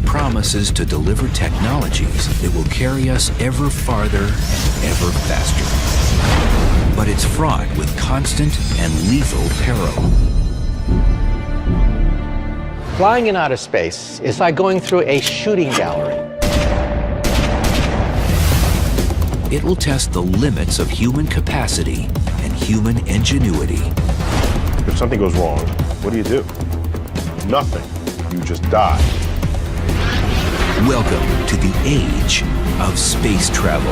promises to deliver technologies that will carry us ever farther and ever faster. But it's fraught with constant and lethal peril. Flying in outer space is like going through a shooting gallery. It will test the limits of human capacity and human ingenuity. If something goes wrong, what do? Nothing. You just die. Welcome to the age of space travel.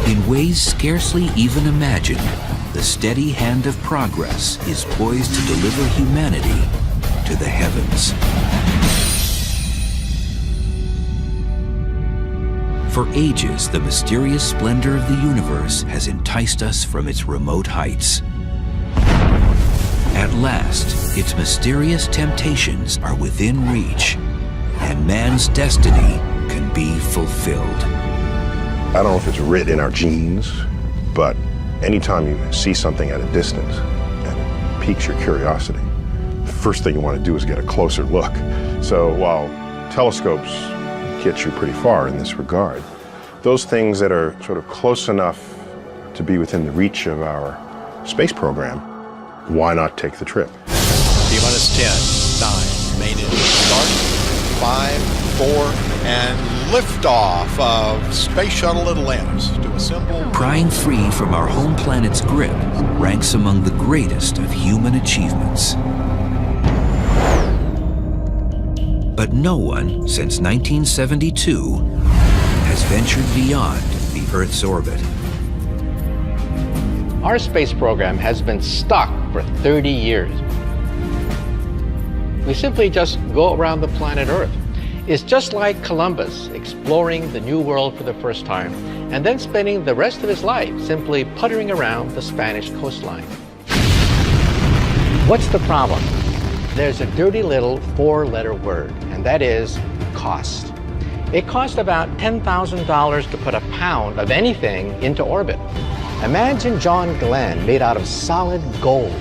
In ways scarcely even imagined, the steady hand of progress is poised to deliver humanity to the heavens. For ages, the mysterious splendor of the universe has enticed us from its remote heights. At last, its mysterious temptations are within reach, and man's destiny can be fulfilled. I don't know if it's written in our genes, but anytime you see something at a distance and it piques your curiosity, the first thing you want to do is get a closer look. So while telescopes get you pretty far in this regard, those things that are sort of close enough to be within the reach of our space program, why not take the trip? T-minus 10, 9, main engine start, 5, 4, and liftoff of Space Shuttle Atlantis to assemble. Prying free from our home planet's grip ranks among the greatest of human achievements. But no one, since 1972, has ventured beyond the Earth's orbit. Our space program has been stuck for 30 years. We simply just go around the planet Earth. It's just like Columbus exploring the New World for the first time and then spending the rest of his life simply puttering around the Spanish coastline. What's the problem? There's a dirty little four-letter word, and that is cost. It cost about $10,000 to put a pound of anything into orbit. Imagine John Glenn made out of solid gold.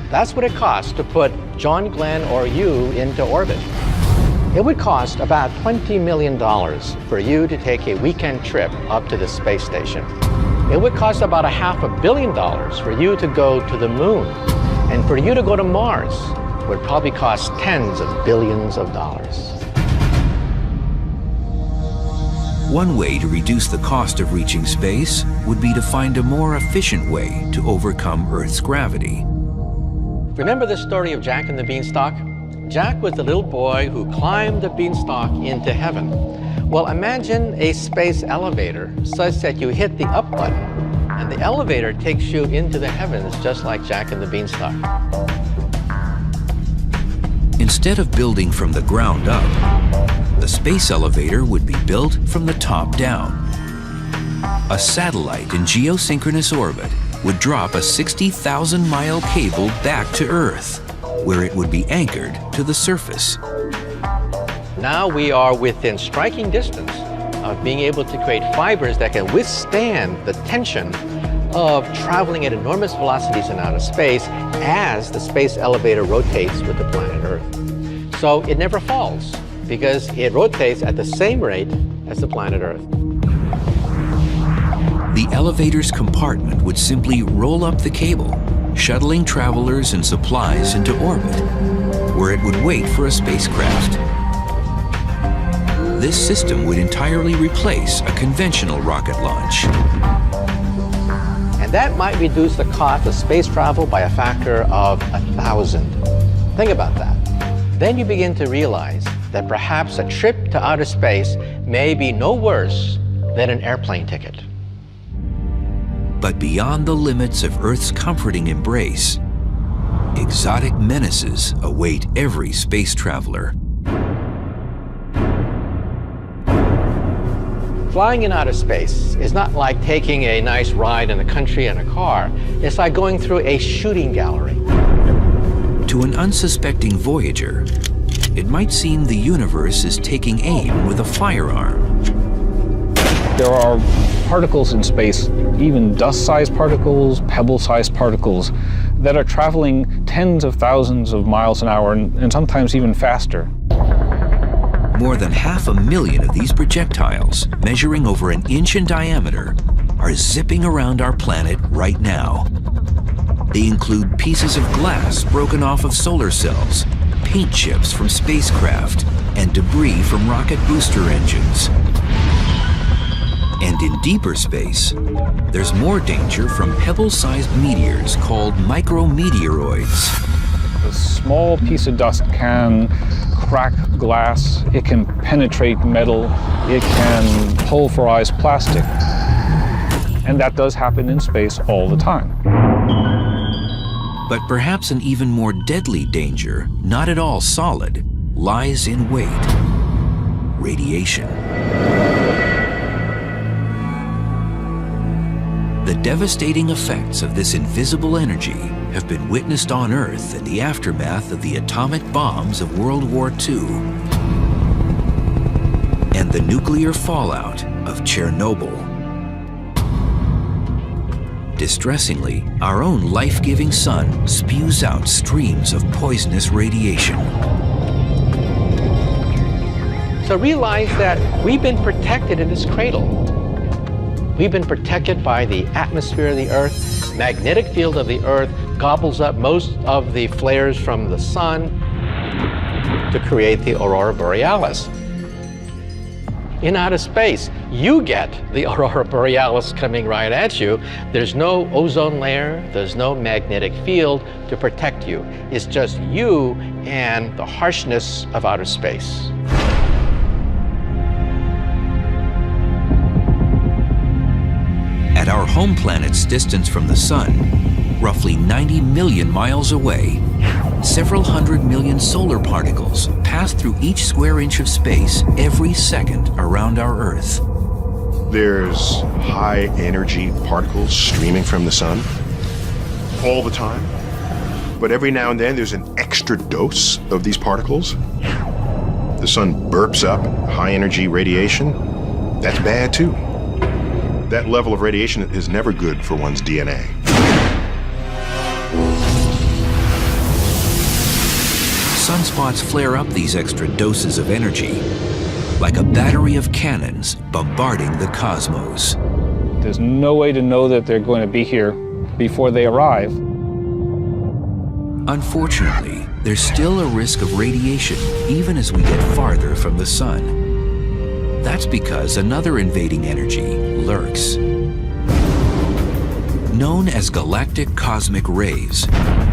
That's what it costs to put John Glenn or you into orbit. It would cost about $20 million for you to take a weekend trip up to the space station. It would cost about $500 million for you to go to the moon. And for you to go to Mars would probably cost tens of billions of dollars. One way to reduce the cost of reaching space would be to find a more efficient way to overcome Earth's gravity. Remember the story of Jack and the Beanstalk? Jack was the little boy who climbed the beanstalk into heaven. Well, imagine a space elevator such that you hit the up button and the elevator takes you into the heavens just like Jack and the Beanstalk. Instead of building from the ground up, the space elevator would be built from the top down. A satellite in geosynchronous orbit would drop a 60,000-mile cable back to Earth, where it would be anchored to the surface. Now we are within striking distance of being able to create fibers that can withstand the tension of traveling at enormous velocities in outer space as the space elevator rotates with the planet Earth. So it never falls because it rotates at the same rate as the planet Earth. The elevator's compartment would simply roll up the cable, shuttling travelers and supplies into orbit, where it would wait for a spacecraft. This system would entirely replace a conventional rocket launch. And that might reduce the cost of space travel by a factor of 1,000. Think about that. Then you begin to realize that perhaps a trip to outer space may be no worse than an airplane ticket. But beyond the limits of Earth's comforting embrace, exotic menaces await every space traveler. Flying in outer space is not like taking a nice ride in the country in a car. It's like going through a shooting gallery. To an unsuspecting voyager, it might seem the universe is taking aim with a firearm. There are particles in space, even dust-sized particles, pebble-sized particles, that are traveling tens of thousands of miles an hour and sometimes even faster. More than 500,000 of these projectiles, measuring over an inch in diameter, are zipping around our planet right now. They include pieces of glass broken off of solar cells, paint chips from spacecraft, and debris from rocket booster engines. And in deeper space, there's more danger from pebble-sized meteors called micrometeoroids. A small piece of dust can crack glass, it can penetrate metal, it can pulverize plastic. And that does happen in space all the time. But perhaps an even more deadly danger, not at all solid, lies in wait: radiation. The devastating effects of this invisible energy have been witnessed on Earth in the aftermath of the atomic bombs of World War II and the nuclear fallout of Chernobyl. Distressingly, our own life-giving sun spews out streams of poisonous radiation. So realize that we've been protected in this cradle. We've been protected by the atmosphere of the Earth. Magnetic field of the Earth gobbles up most of the flares from the sun to create the aurora borealis. In outer space, you get the aurora borealis coming right at you. There's no ozone layer, there's no magnetic field to protect you. It's just you and the harshness of outer space. At our home planet's distance from the sun, roughly 90 million miles away, several 100 million solar particles pass through each square inch of space every second around our Earth. There's high energy particles streaming from the sun all the time. But every now and then there's an extra dose of these particles. The sun burps up high energy radiation. That's bad too. That level of radiation is never good for one's DNA. Sunspots flare up these extra doses of energy like a battery of cannons bombarding the cosmos. There's no way to know that they're going to be here before they arrive. Unfortunately, there's still a risk of radiation even as we get farther from the sun. That's because another invading energy lurks. Known as galactic cosmic rays,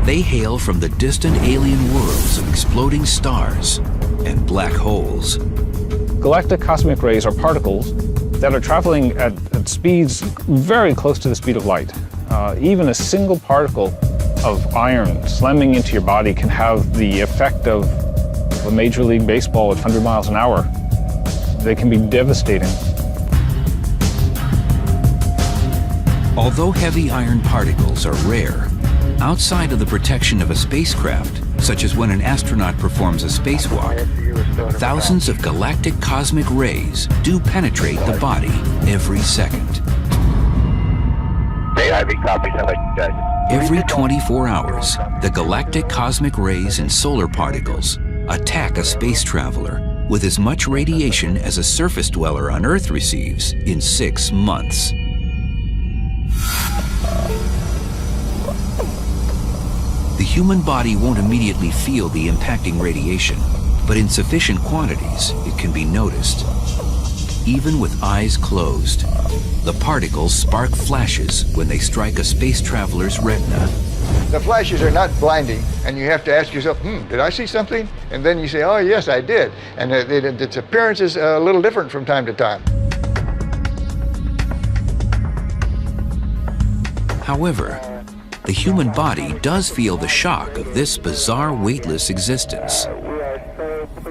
they hail from the distant alien worlds of exploding stars and black holes. Galactic cosmic rays are particles that are traveling at speeds very close to the speed of light. Even a single particle of iron slamming into your body can have the effect of a Major League Baseball at 100 miles an hour. They can be devastating. Although heavy iron particles are rare, outside of the protection of a spacecraft, such as when an astronaut performs a spacewalk, thousands of galactic cosmic rays do penetrate the body every second. Every 24 hours, the galactic cosmic rays and solar particles attack a space traveler with as much radiation as a surface dweller on Earth receives in 6 months. The human body won't immediately feel the impacting radiation, but in sufficient quantities, it can be noticed. Even with eyes closed, the particles spark flashes when they strike a space traveler's retina. The flashes are not blinding, and you have to ask yourself, did I see something? And then you say, oh, yes, I did. And its appearance is a little different from time to time. However, the human body does feel the shock of this bizarre weightless existence.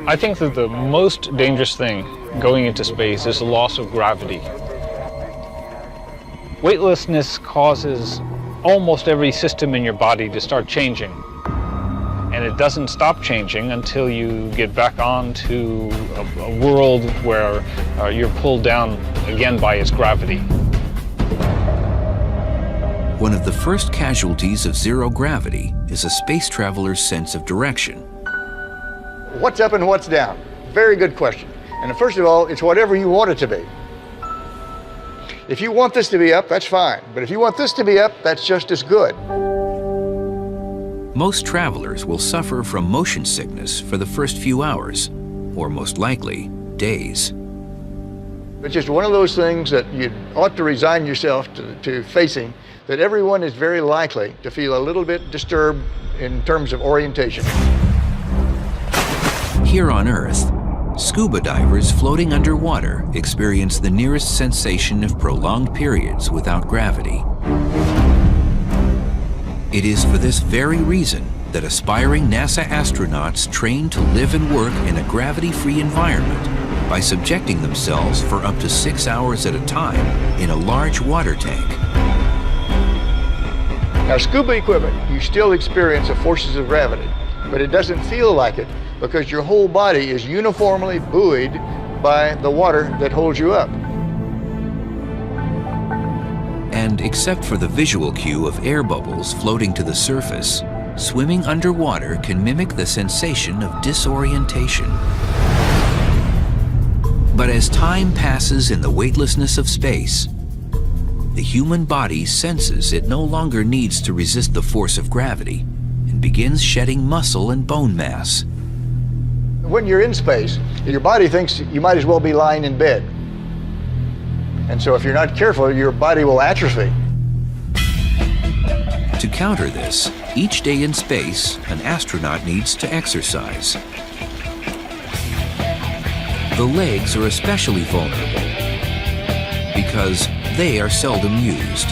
I think that the most dangerous thing going into space is the loss of gravity. Weightlessness causes almost every system in your body to start changing. And And it doesn't stop changing until you get back onto a world where you're pulled down again by its gravity. One of the first casualties of zero gravity is a space traveler's sense of direction. What's up and what's down? Very good question. And first of all, it's whatever you want it to be. If you want this to be up, that's fine. But if you want this to be up, that's just as good. Most travelers will suffer from motion sickness for the first few hours, or most likely, days. It's just one of those things that you ought to resign yourself to facing, that everyone is very likely to feel a little bit disturbed in terms of orientation. Here on Earth, scuba divers floating underwater experience the nearest sensation of prolonged periods without gravity. It is for this very reason that aspiring NASA astronauts train to live and work in a gravity-free environment by subjecting themselves for up to 6 hours at a time in a large water tank. Now, scuba equipment, you still experience the forces of gravity, but it doesn't feel like it because your whole body is uniformly buoyed by the water that holds you up. And except for the visual cue of air bubbles floating to the surface, swimming underwater can mimic the sensation of disorientation. But as time passes in the weightlessness of space, the human body senses it no longer needs to resist the force of gravity and begins shedding muscle and bone mass. When you're in space, your body thinks you might as well be lying in bed. And so if you're not careful, your body will atrophy. To counter this, each day in space, an astronaut needs to exercise. The legs are especially vulnerable because they are seldom used.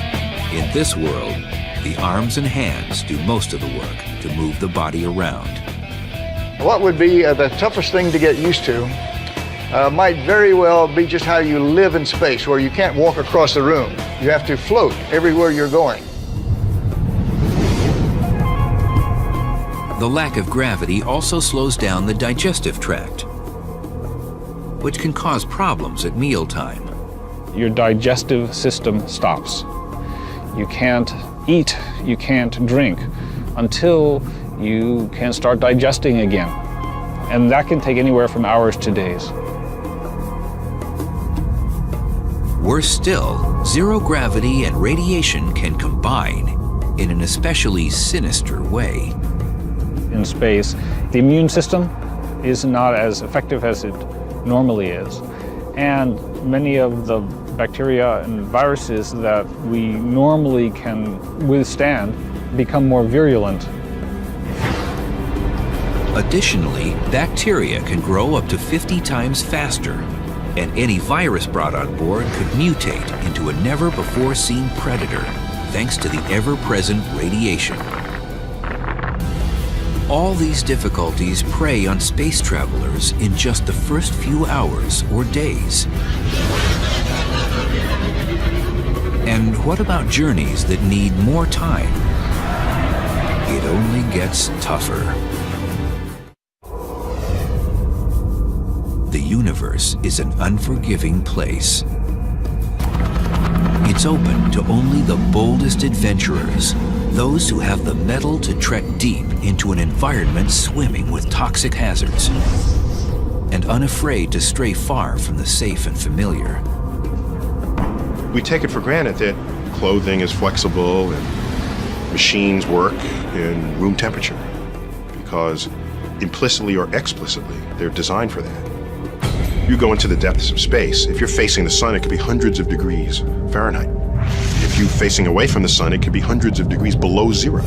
In this world, the arms and hands do most of the work to move the body around. What would be the toughest thing to get used to might very well be just how you live in space, where you can't walk across the room. You have to float everywhere you're going. The lack of gravity also slows down the digestive tract, which can cause problems at mealtime. Your digestive system stops. You can't eat, you can't drink until you can start digesting again. And that can take anywhere from hours to days. Worse still, zero gravity and radiation can combine in an especially sinister way. In space, the immune system is not as effective as it normally is. And many of the bacteria and viruses that we normally can withstand become more virulent. Additionally, bacteria can grow up to 50 times faster, and any virus brought on board could mutate into a never-before-seen predator, thanks to the ever-present radiation. All these difficulties prey on space travelers in just the first few hours or days. And what about journeys that need more time? It only gets tougher. The universe is an unforgiving place. It's open to only the boldest adventurers, those who have the mettle to trek deep into an environment swimming with toxic hazards, and unafraid to stray far from the safe and familiar. We take it for granted that clothing is flexible and machines work in room temperature because implicitly or explicitly, they're designed for that. You go into the depths of space. If you're facing the sun, it could be hundreds of degrees Fahrenheit. If you're facing away from the sun, it could be hundreds of degrees below zero.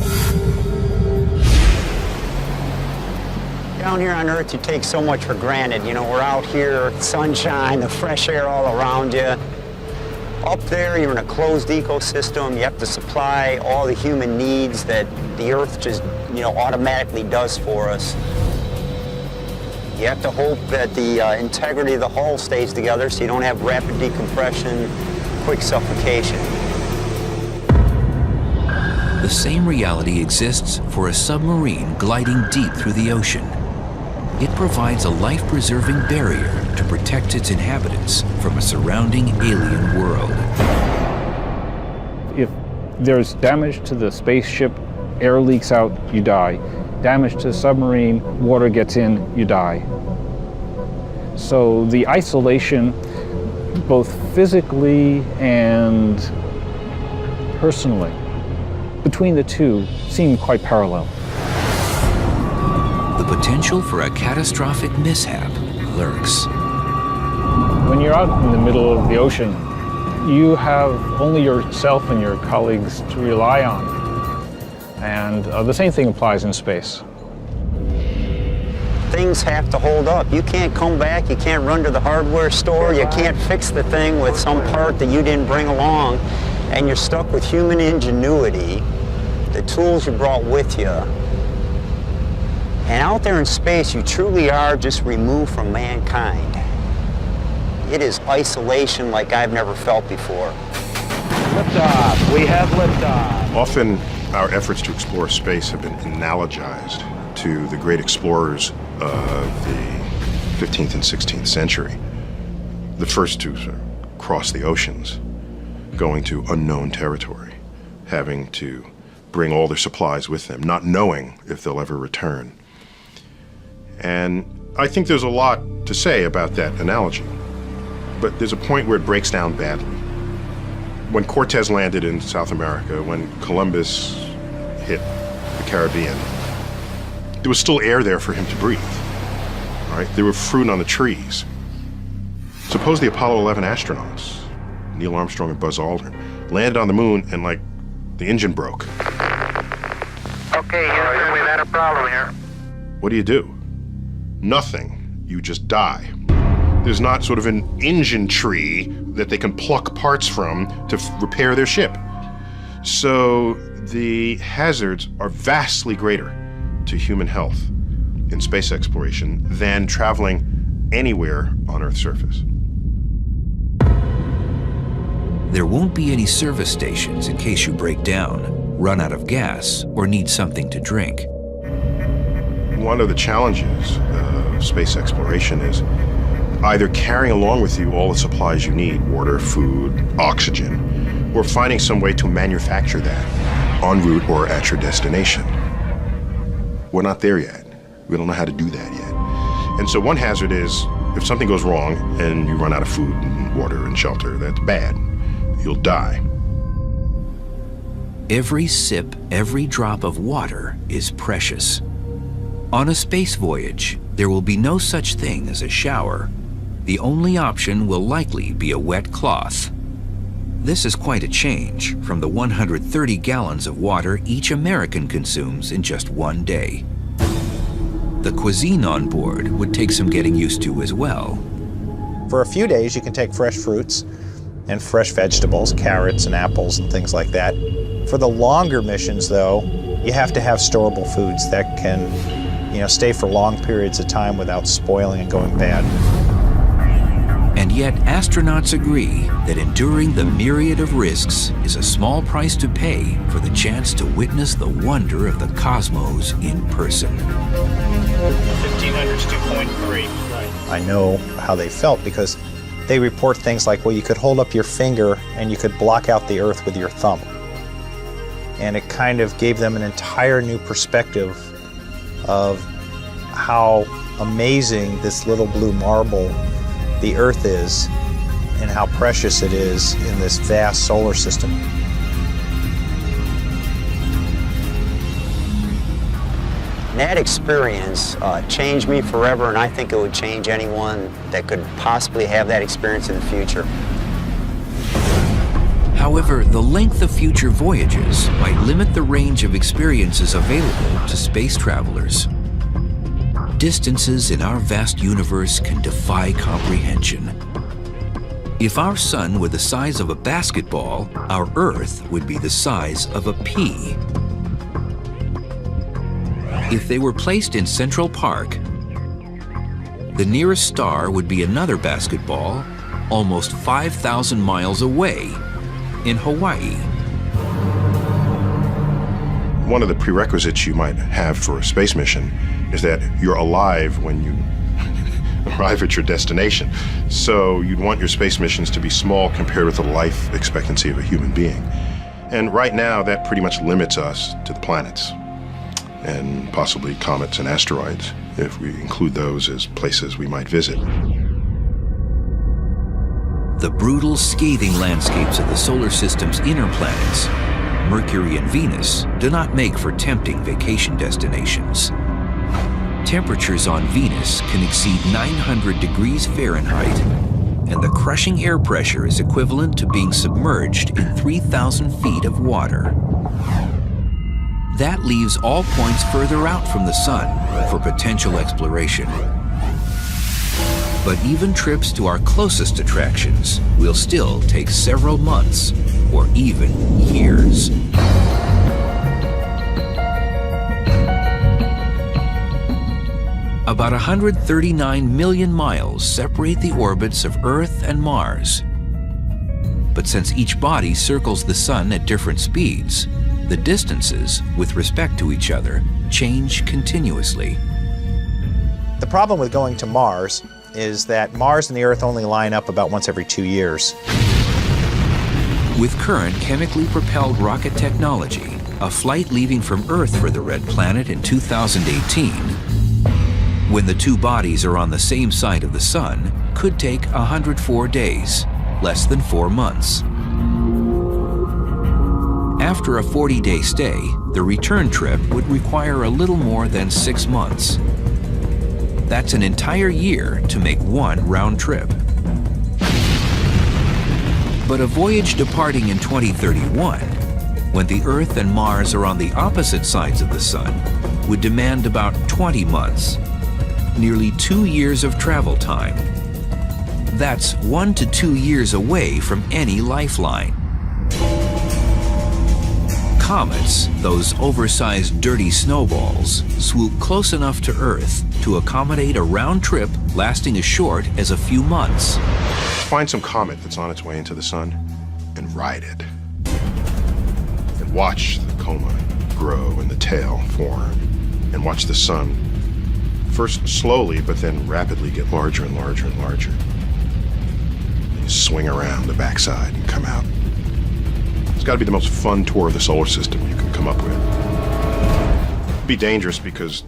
Down here on Earth, you take so much for granted. You know, we're out here, sunshine, the fresh air all around you. Up there, you're in a closed ecosystem. You have to supply all the human needs that the Earth just, automatically does for us. You have to hope that the integrity of the hull stays together so you don't have rapid decompression, quick suffocation. the same reality exists for a submarine gliding deep through the ocean. It provides a life-preserving barrier to protect its inhabitants from a surrounding alien world. If there's damage to the spaceship, air leaks out, you die. Damage to the submarine, water gets in, you die. So the isolation, both physically and personally, between the two seem quite parallel. The potential for a catastrophic mishap lurks. When you're out in the middle of the ocean, you have only yourself and your colleagues to rely on. And the same thing applies in space. Things have to hold up. You can't come back, you can't run to the hardware store, you can't fix the thing with some part that you didn't bring along, and you're stuck with human ingenuity, the tools you brought with you. And out there in space, you truly are just removed from mankind. It is isolation like I've never felt before. Liftoff. We have liftoff. Often, our efforts to explore space have been analogized to the great explorers of the 15th and 16th century. The first to sort of cross the oceans, going to unknown territory, having to bring all their supplies with them, not knowing if they'll ever return. And I think there's a lot to say about that analogy, but there's a point where it breaks down badly. When Cortez landed in South America, when Columbus hit the Caribbean, there was still air there for him to breathe. All right? There were fruit on the trees. Suppose the Apollo 11 astronauts, Neil Armstrong and Buzz Aldrin, landed on the moon and, like, the engine broke. Okay, Houston, we've had a problem here. What do? Nothing. You just die. There's not sort of an engine tree that they can pluck parts from to repair their ship. So the hazards are vastly greater to human health in space exploration than traveling anywhere on Earth's surface. There won't be any service stations in case you break down, run out of gas, or need something to drink. One of the challenges of space exploration is either carrying along with you all the supplies you need, water, food, oxygen, or finding some way to manufacture that en route or at your destination. We're not there yet. We don't know how to do that yet. And so one hazard is if something goes wrong and you run out of food and water and shelter, that's bad. You'll die. Every sip, every drop of water is precious. On a space voyage, there will be no such thing as a shower. The only option will likely be a wet cloth. This is quite a change from the 130 gallons of water each American consumes in just one day. The cuisine on board would take some getting used to as well. For a few days, you can take fresh fruits and fresh vegetables, carrots and apples and things like that. For the longer missions, though, you have to have storable foods that can, stay for long periods of time without spoiling and going bad. And yet, astronauts agree that enduring the myriad of risks is a small price to pay for the chance to witness the wonder of the cosmos in person. 1500's 2.3. I know how they felt because they report things like, well, you could hold up your finger and you could block out the Earth with your thumb. And it kind of gave them an entire new perspective of how amazing this little blue marble the Earth is and how precious it is in this vast solar system. That experience changed me forever, and I think it would change anyone that could possibly have that experience in the future. However, the length of future voyages might limit the range of experiences available to space travelers. Distances in our vast universe can defy comprehension. If our sun were the size of a basketball, our Earth would be the size of a pea. If they were placed in Central Park, the nearest star would be another basketball almost 5,000 miles away in Hawaii. one of the prerequisites you might have for a space mission is that you're alive when you arrive at your destination. So you'd want your space missions to be small compared with the life expectancy of a human being. And right now, that pretty much limits us to the planets and possibly comets and asteroids, if we include those as places we might visit. The brutal, scathing landscapes of the solar system's inner planets, Mercury and Venus, do not make for tempting vacation destinations. Temperatures on Venus can exceed 900 degrees Fahrenheit, and the crushing air pressure is equivalent to being submerged in 3,000 feet of water. That leaves all points further out from the sun for potential exploration. But even trips to our closest attractions will still take several months or even years. About 139 million miles separate the orbits of Earth and Mars. But since each body circles the sun at different speeds, the distances with respect to each other change continuously. The problem with going to Mars is that Mars and the Earth only line up about once every 2 years. With current chemically propelled rocket technology, a flight leaving from Earth for the Red Planet in 2018, when the two bodies are on the same side of the sun, could take 104 days, less than 4 months. After a 40-day stay, the return trip would require a little more than 6 months. That's an entire year to make one round trip. But a voyage departing in 2031, when the Earth and Mars are on the opposite sides of the sun, would demand about 20 months, nearly 2 years of travel time. That's 1 to 2 years away from any lifeline. Comets, those oversized dirty snowballs, swoop close enough to Earth to accommodate a round trip lasting as short as a few months. Find some comet that's on its way into the sun and ride it. And watch the coma grow and the tail form. And watch the sun first slowly, but then rapidly get larger and larger and larger. You swing around the backside and come out. It's got to be the most fun tour of the solar system you can come up with. It'd be dangerous because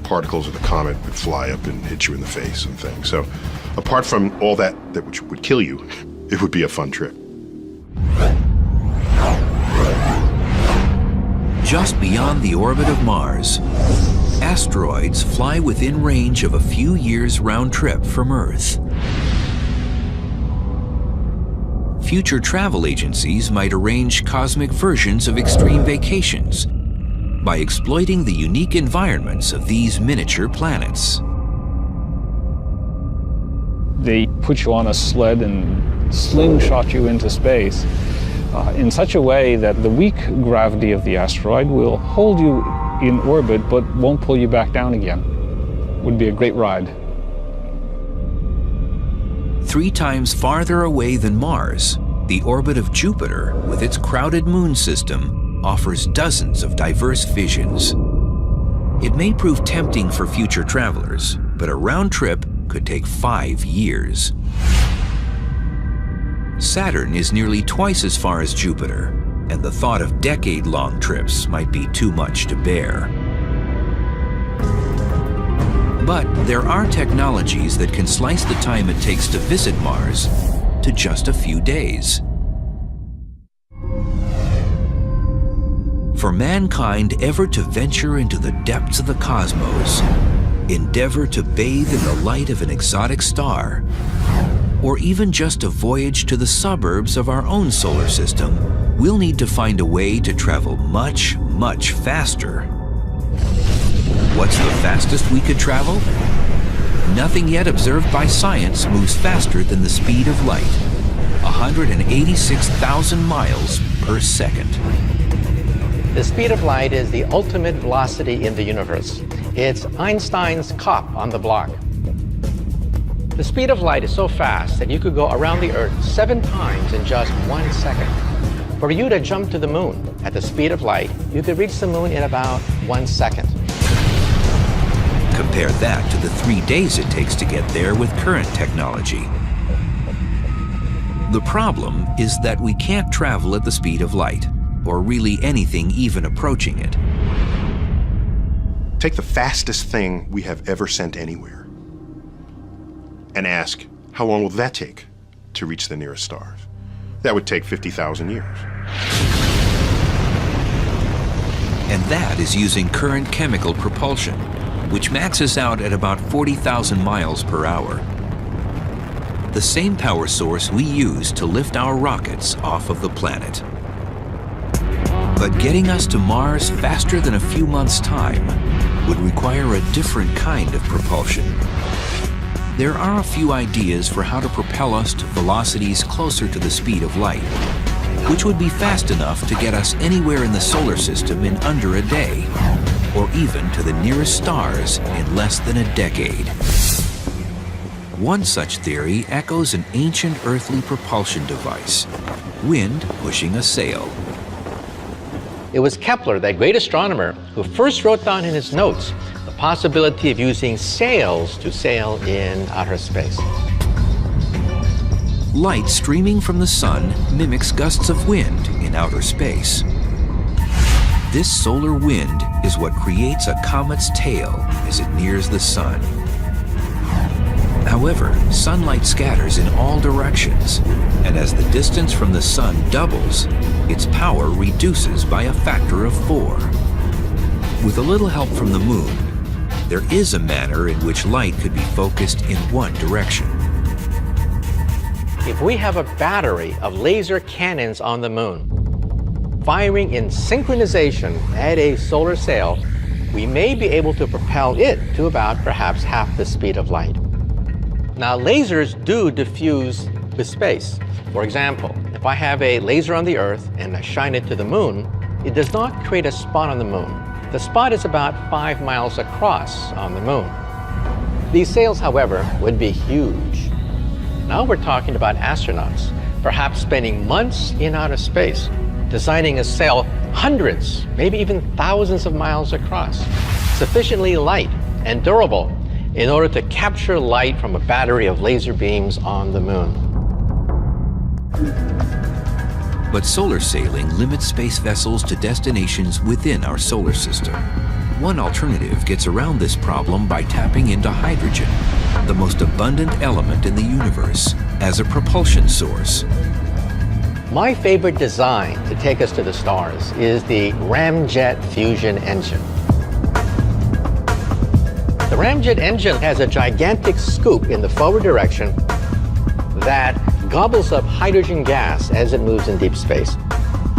particles of the comet would fly up and hit you in the face and things. So apart from all that which would kill you, it would be a fun trip. Just beyond the orbit of Mars, asteroids fly within range of a few years round trip from Earth. Future travel agencies might arrange cosmic versions of extreme vacations by exploiting the unique environments of these miniature planets. They put you on a sled and slingshot you into space in such a way that the weak gravity of the asteroid will hold you in orbit but won't pull you back down again. Would be a great ride. 3 times farther away than Mars, the orbit of Jupiter, with its crowded moon system, offers dozens of diverse visions. It may prove tempting for future travelers, but a round trip could take 5 years. Saturn is nearly twice as far as Jupiter, and the thought of decade-long trips might be too much to bear. But there are technologies that can slice the time it takes to visit Mars to just a few days. For mankind ever to venture into the depths of the cosmos, endeavor to bathe in the light of an exotic star, or even just a voyage to the suburbs of our own solar system, we'll need to find a way to travel much, much faster. What's the fastest we could travel? Nothing yet observed by science moves faster than the speed of light, 186,000 miles per second. The speed of light is the ultimate velocity in the universe. It's Einstein's cop on the block. The speed of light is so fast that you could go around the Earth 7 times in just 1 second. For you to jump to the moon at the speed of light, you could reach the moon in about 1 second. Compare that to the 3 days it takes to get there with current technology. The problem is that we can't travel at the speed of light, or really anything even approaching it. Take the fastest thing we have ever sent anywhere and ask, how long will that take to reach the nearest stars? That would take 50,000 years. And that is using current chemical propulsion, which maxes out at about 40,000 miles per hour. The same power source we use to lift our rockets off of the planet. But getting us to Mars faster than a few months' time would require a different kind of propulsion. There are a few ideas for how to propel us to velocities closer to the speed of light, which would be fast enough to get us anywhere in the solar system in under a day, or even to the nearest stars in less than a decade. One such theory echoes an ancient earthly propulsion device, wind pushing a sail. It was Kepler, that great astronomer, who first wrote down in his notes the possibility of using sails to sail in outer space. Light streaming from the sun mimics gusts of wind in outer space. This solar wind is what creates a comet's tail as it nears the sun. However, sunlight scatters in all directions, and as the distance from the sun doubles, its power reduces by a factor of 4. With a little help from the moon, there is a manner in which light could be focused in one direction. If we have a battery of laser cannons on the moon, firing in synchronization at a solar sail, we may be able to propel it to about perhaps half the speed of light. Now, lasers do diffuse with space. For example, if I have a laser on the Earth and I shine it to the moon, it does not create a spot on the moon. The spot is about 5 miles across on the moon. These sails, however, would be huge. Now we're talking about astronauts, perhaps spending months in outer space, designing a sail hundreds, maybe even thousands of miles across, sufficiently light and durable in order to capture light from a battery of laser beams on the moon. But solar sailing limits space vessels to destinations within our solar system. One alternative gets around this problem by tapping into hydrogen, the most abundant element in the universe, as a propulsion source. My favorite design to take us to the stars is the ramjet fusion engine. The ramjet engine has a gigantic scoop in the forward direction that gobbles up hydrogen gas as it moves in deep space.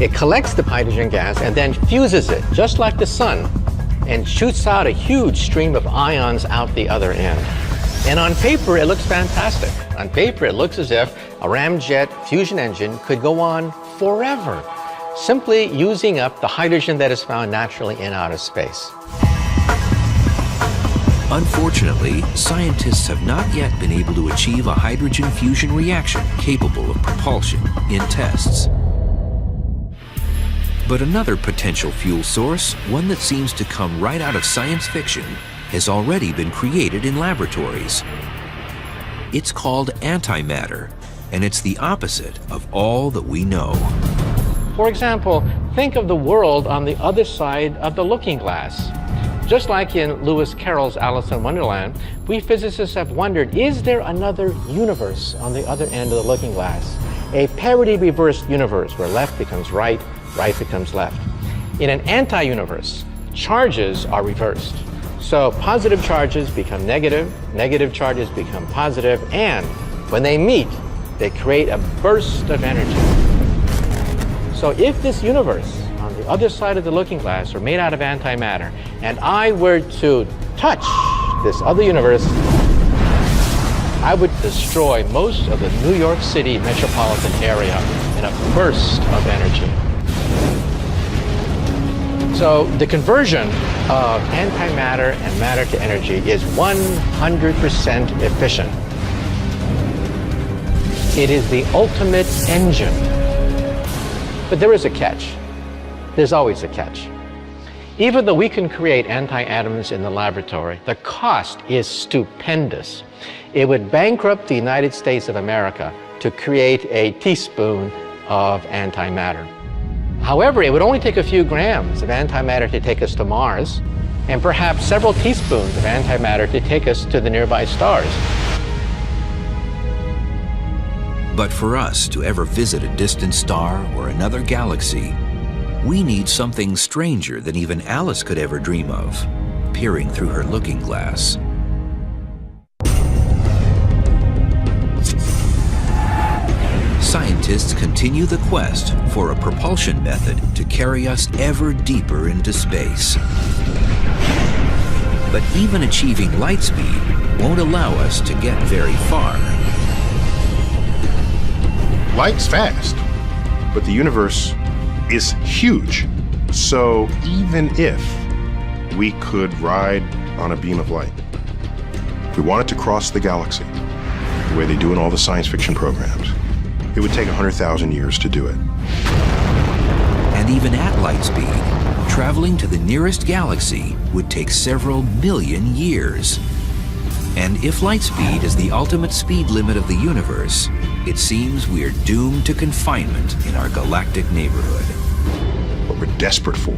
It collects the hydrogen gas and then fuses it, just like the sun, and shoots out a huge stream of ions out the other end. And on paper, it looks fantastic. On paper, it looks as if a ramjet fusion engine could go on forever, simply using up the hydrogen that is found naturally in outer space. Unfortunately, scientists have not yet been able to achieve a hydrogen fusion reaction capable of propulsion in tests. But another potential fuel source, one that seems to come right out of science fiction, has already been created in laboratories. It's called antimatter, and it's the opposite of all that we know. For example, think of the world on the other side of the looking glass. Just like in Lewis Carroll's Alice in Wonderland, we physicists have wondered, is there another universe on the other end of the looking glass? A parity-reversed universe where left becomes right, right becomes left. In an anti-universe, charges are reversed. So positive charges become negative, negative charges become positive, and when they meet, they create a burst of energy. So if this universe on the other side of the looking glass are made out of antimatter, and I were to touch this other universe, I would destroy most of the New York City metropolitan area in a burst of energy. So the conversion of antimatter and matter to energy is 100% efficient. It is the ultimate engine But there is a catch. There's always a catch. Even though we can create anti-atoms in the laboratory, the cost is stupendous. It would bankrupt the United States of America to create a teaspoon of antimatter. However, it would only take a few grams of antimatter to take us to Mars, and perhaps several teaspoons of antimatter to take us to the nearby stars. But for us to ever visit a distant star or another galaxy, we need something stranger than even Alice could ever dream of, peering through her looking glass. Scientists continue the quest for a propulsion method to carry us ever deeper into space. But even achieving light speed won't allow us to get very far. Light's fast, but the universe is huge. So even if we could ride on a beam of light, if we wanted to cross the galaxy, the way they do in all the science fiction programs, it would take 100,000 years to do it. And even at light speed, traveling to the nearest galaxy would take several million years. And if light speed is the ultimate speed limit of the universe, it seems we're doomed to confinement in our galactic neighborhood. What we're desperate for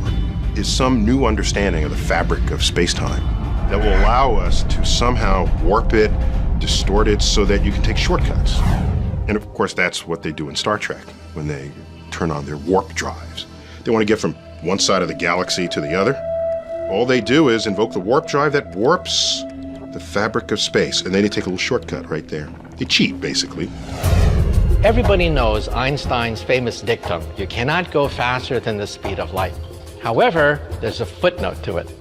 is some new understanding of the fabric of space-time that will allow us to somehow warp it, distort it, so that you can take shortcuts. And of course, that's what they do in Star Trek when they turn on their warp drives. They want to get from one side of the galaxy to the other. All they do is invoke the warp drive that warps the fabric of space, and then they take a little shortcut right there. They cheat, basically. Everybody knows Einstein's famous dictum, you cannot go faster than the speed of light. However, there's a footnote to it.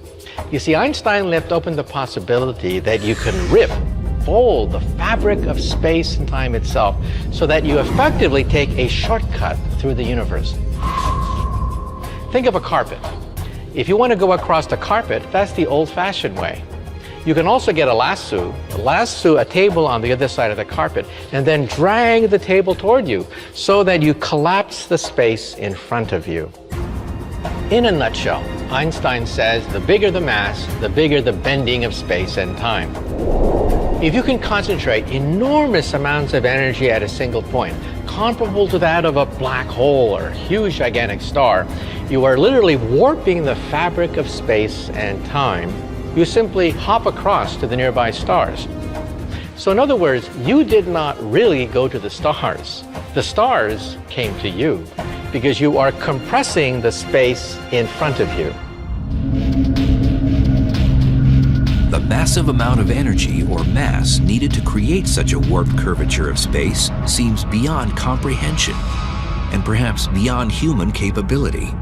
You see, Einstein left open the possibility that you can fold the fabric of space and time itself so that you effectively take a shortcut through the universe. Think of a carpet. If you want to go across the carpet, that's the old-fashioned way. You can also get a lasso a table on the other side of the carpet, and then drag the table toward you so that you collapse the space in front of you. In a nutshell, Einstein says the bigger the mass, the bigger the bending of space and time. If you can concentrate enormous amounts of energy at a single point, comparable to that of a black hole or a huge gigantic star, you are literally warping the fabric of space and time. You simply hop across to the nearby stars. So in other words, you did not really go to the stars. The stars came to you because you are compressing the space in front of you. The massive amount of energy or mass needed to create such a warped curvature of space seems beyond comprehension and perhaps beyond human capability.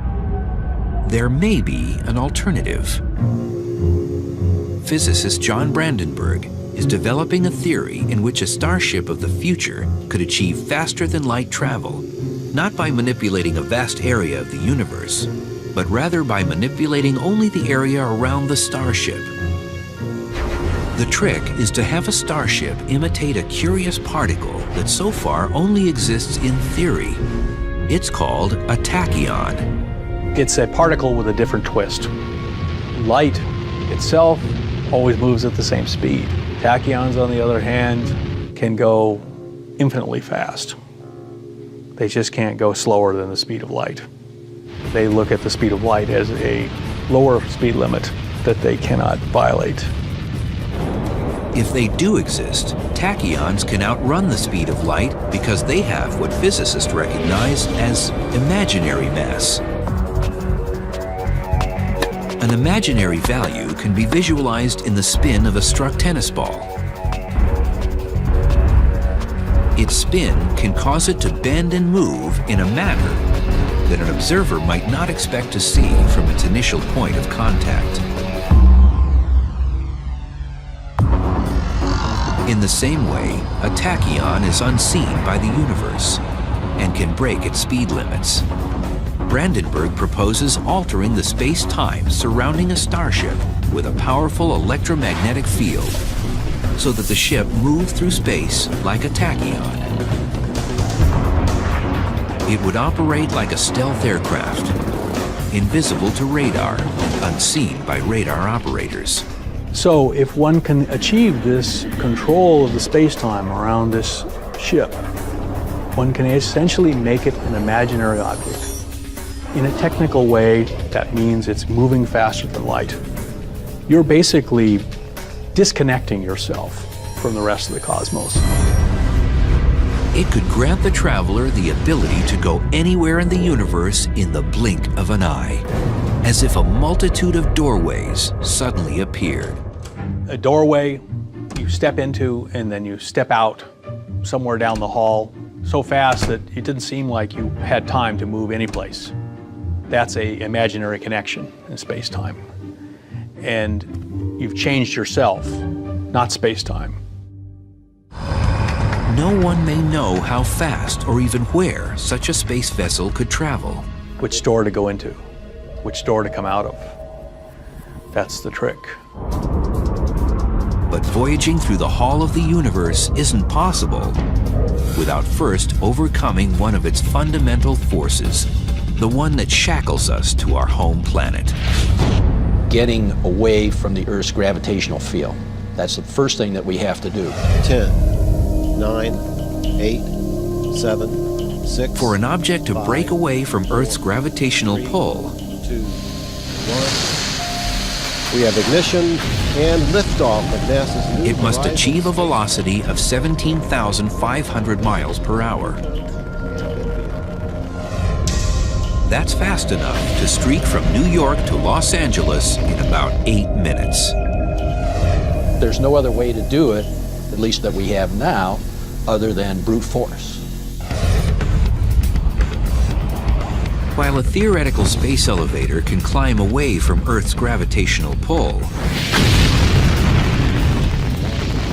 There may be an alternative. Physicist John Brandenburg is developing a theory in which a starship of the future could achieve faster-than-light travel, not by manipulating a vast area of the universe, but rather by manipulating only the area around the starship. The trick is to have a starship imitate a curious particle that so far only exists in theory. It's called a tachyon. It's a particle with a different twist. Light itself always moves at the same speed. Tachyons, on the other hand, can go infinitely fast. They just can't go slower than the speed of light. They look at the speed of light as a lower speed limit that they cannot violate. If they do exist, tachyons can outrun the speed of light because they have what physicists recognize as imaginary mass. An imaginary value can be visualized in the spin of a struck tennis ball. Its spin can cause it to bend and move in a manner that an observer might not expect to see from its initial point of contact. In the same way, a tachyon is unseen by the universe and can break its speed limits. Brandenburg proposes altering the space-time surrounding a starship with a powerful electromagnetic field so that the ship moves through space like a tachyon. It would operate like a stealth aircraft, invisible to radar, unseen by radar operators. So if one can achieve this control of the space-time around this ship, one can essentially make it an imaginary object. In a technical way, that means it's moving faster than light. You're basically disconnecting yourself from the rest of the cosmos. It could grant the traveler the ability to go anywhere in the universe in the blink of an eye, as if a multitude of doorways suddenly appeared. A doorway you step into and then you step out somewhere down the hall so fast that it didn't seem like you had time to move anyplace. That's an imaginary connection in space-time. And you've changed yourself, not space-time. No one may know how fast or even where such a space vessel could travel. Which door to go into, which door to come out of. That's the trick. But voyaging through the Hall of the Universe isn't possible without first overcoming one of its fundamental forces, the one that shackles us to our home planet. Getting away from the Earth's gravitational field. That's the first thing that we have to do. 10, 9, 8, 7, 6. For an object to 5, break away from Earth's gravitational 3, pull, 2, 1. We have ignition and liftoff of NASA's New it must Horizons achieve a velocity of 17,500 miles per hour. That's fast enough to streak from New York to Los Angeles in about 8 minutes. There's no other way to do it, at least that we have now, other than brute force. While a theoretical space elevator can climb away from Earth's gravitational pull,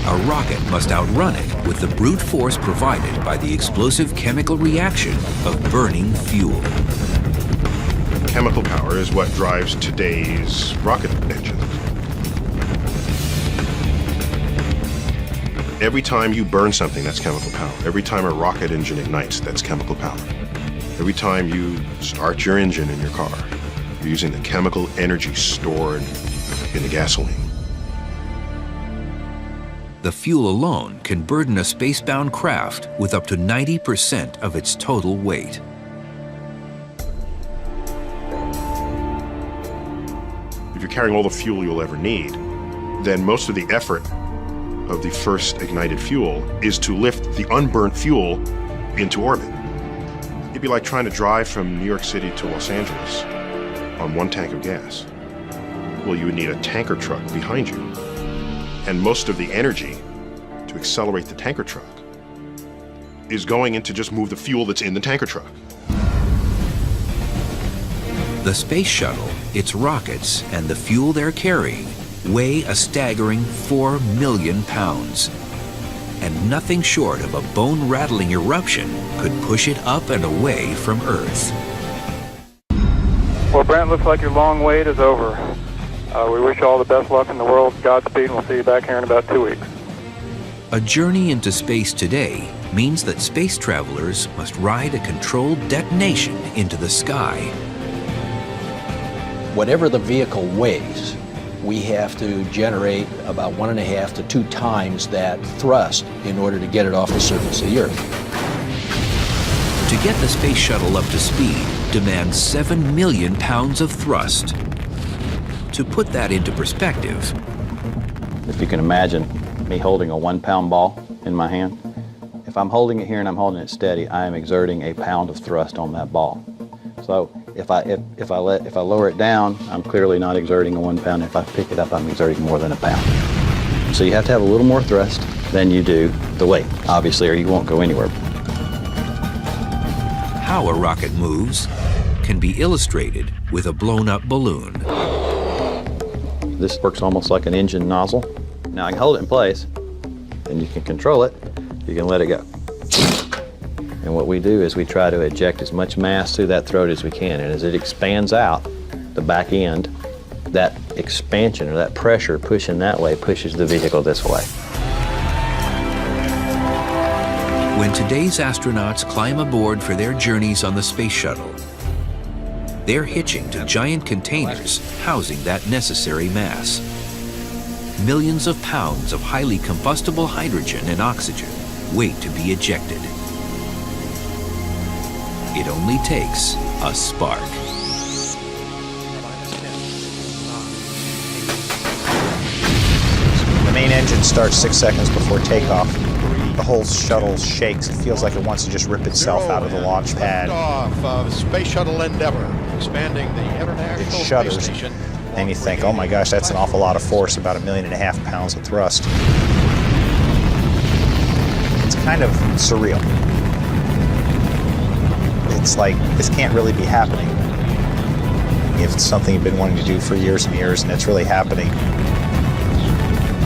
a rocket must outrun it with the brute force provided by the explosive chemical reaction of burning fuel. Chemical power is what drives today's rocket engines. Every time you burn something, that's chemical power. Every time a rocket engine ignites, that's chemical power. Every time you start your engine in your car, you're using the chemical energy stored in the gasoline. The fuel alone can burden a spacebound craft with up to 90% of its total weight. If you're carrying all the fuel you'll ever need, then most of the effort of the first ignited fuel is to lift the unburnt fuel into orbit. It'd be like trying to drive from New York City to Los Angeles on one tank of gas. Well, you would need a tanker truck behind you. And most of the energy to accelerate the tanker truck is going in to just move the fuel that's in the tanker truck. The space shuttle, its rockets, and the fuel they're carrying weigh a staggering 4 million pounds. And nothing short of a bone-rattling eruption could push it up and away from Earth. Well, Brent, looks like your long wait is over. We wish you all the best luck in the world. Godspeed, and we'll see you back here in about 2 weeks. A journey into space today means that space travelers must ride a controlled detonation into the sky. Whatever the vehicle weighs, we have to generate about 1.5 to 2 times that thrust in order to get it off the surface of the Earth. To get the space shuttle up to speed demands 7 million pounds of thrust. To put that into perspective, if you can imagine me holding a 1-pound ball in my hand, if I'm holding it here and I'm holding it steady, I am exerting a pound of thrust on that ball. So if I lower it down, I'm clearly not exerting a 1 pound. If I pick it up, I'm exerting more than a pound. So you have to have a little more thrust than you do the weight, obviously, or you won't go anywhere. How a rocket moves can be illustrated with a blown-up balloon. This works almost like an engine nozzle. Now I can hold it in place, and you can control it. You can let it go. And what we do is we try to eject as much mass through that throat as we can. And as it expands out, the back end, that expansion or that pressure pushing that way pushes the vehicle this way. When today's astronauts climb aboard for their journeys on the space shuttle, they're hitching to giant containers housing that necessary mass. Millions of pounds of highly combustible hydrogen and oxygen wait to be ejected. It only takes a spark. The main engine starts 6 seconds before takeoff. The whole shuttle shakes. It feels like it wants to just rip itself out of the launch pad. Off of Space Shuttle Endeavour, expanding the International It shudders, Space Station. and you think, oh my gosh, that's an awful lot of force, about 1.5 million pounds of thrust. It's kind of surreal. It's like, this can't really be happening. If it's something you've been wanting to do for years and years and it's really happening,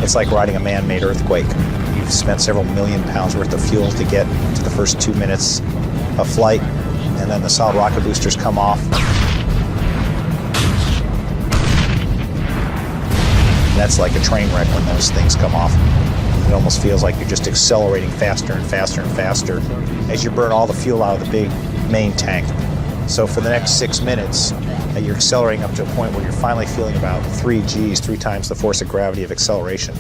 it's like riding a man-made earthquake. You've spent several million pounds worth of fuel to get to the first 2 minutes of flight, and then the solid rocket boosters come off. That's like a train wreck when those things come off. It almost feels like you're just accelerating faster and faster and faster as you burn all the fuel out of the big main tank. So for the next 6 minutes, you're accelerating up to a point where you're finally feeling about 3 Gs, 3 times the force of gravity of acceleration.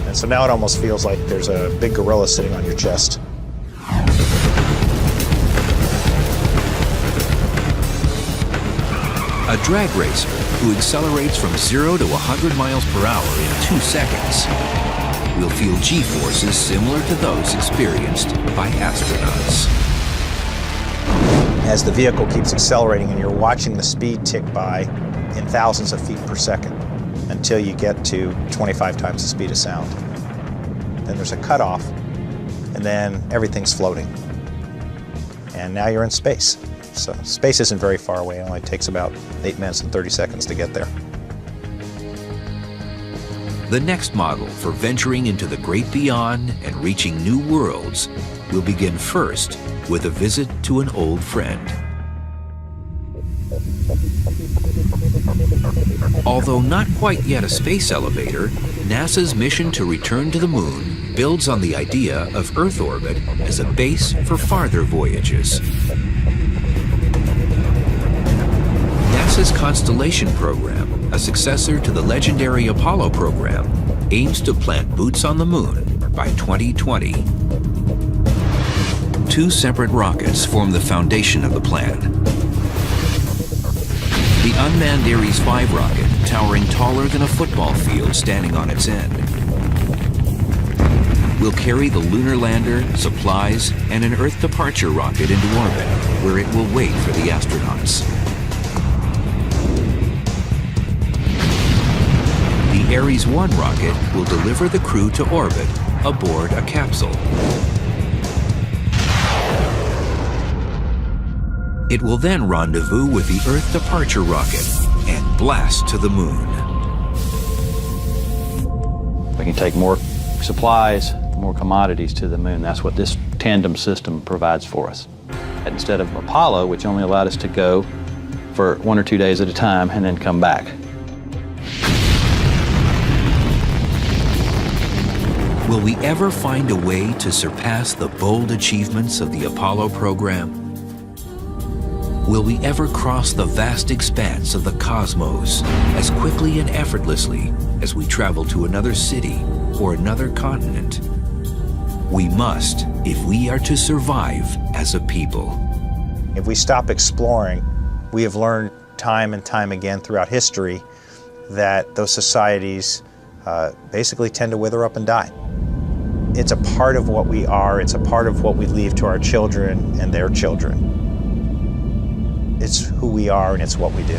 And so now it almost feels like there's a big gorilla sitting on your chest. A drag racer who accelerates from 0 to 100 miles per hour in 2 seconds will feel G-forces similar to those experienced by astronauts. As the vehicle keeps accelerating and you're watching the speed tick by in thousands of feet per second until you get to 25 times the speed of sound. Then there's a cutoff, and then everything's floating. And now you're in space. So space isn't very far away. It only takes about 8 minutes and 30 seconds to get there. The next model for venturing into the great beyond and reaching new worlds will begin first with a visit to an old friend. Although not quite yet a space elevator, NASA's mission to return to the moon builds on the idea of Earth orbit as a base for farther voyages. NASA's Constellation program, a successor to the legendary Apollo program, aims to plant boots on the moon by 2020. 2 separate rockets form the foundation of the plan. The unmanned Ares 5 rocket, towering taller than a football field standing on its end, will carry the lunar lander, supplies, and an Earth departure rocket into orbit, where it will wait for the astronauts. The Ares 1 rocket will deliver the crew to orbit aboard a capsule. It will then rendezvous with the Earth departure rocket and blast to the moon. We can take more supplies, more commodities to the moon. That's what this tandem system provides for us. Instead of Apollo, which only allowed us to go for 1 or 2 days at a time and then come back. Will we ever find a way to surpass the bold achievements of the Apollo program? Will we ever cross the vast expanse of the cosmos as quickly and effortlessly as we travel to another city or another continent? We must if we are to survive as a people. If we stop exploring, we have learned time and time again throughout history that those societies basically tend to wither up and die. It's a part of what we are, it's a part of what we leave to our children and their children. It's who we are and it's what we do.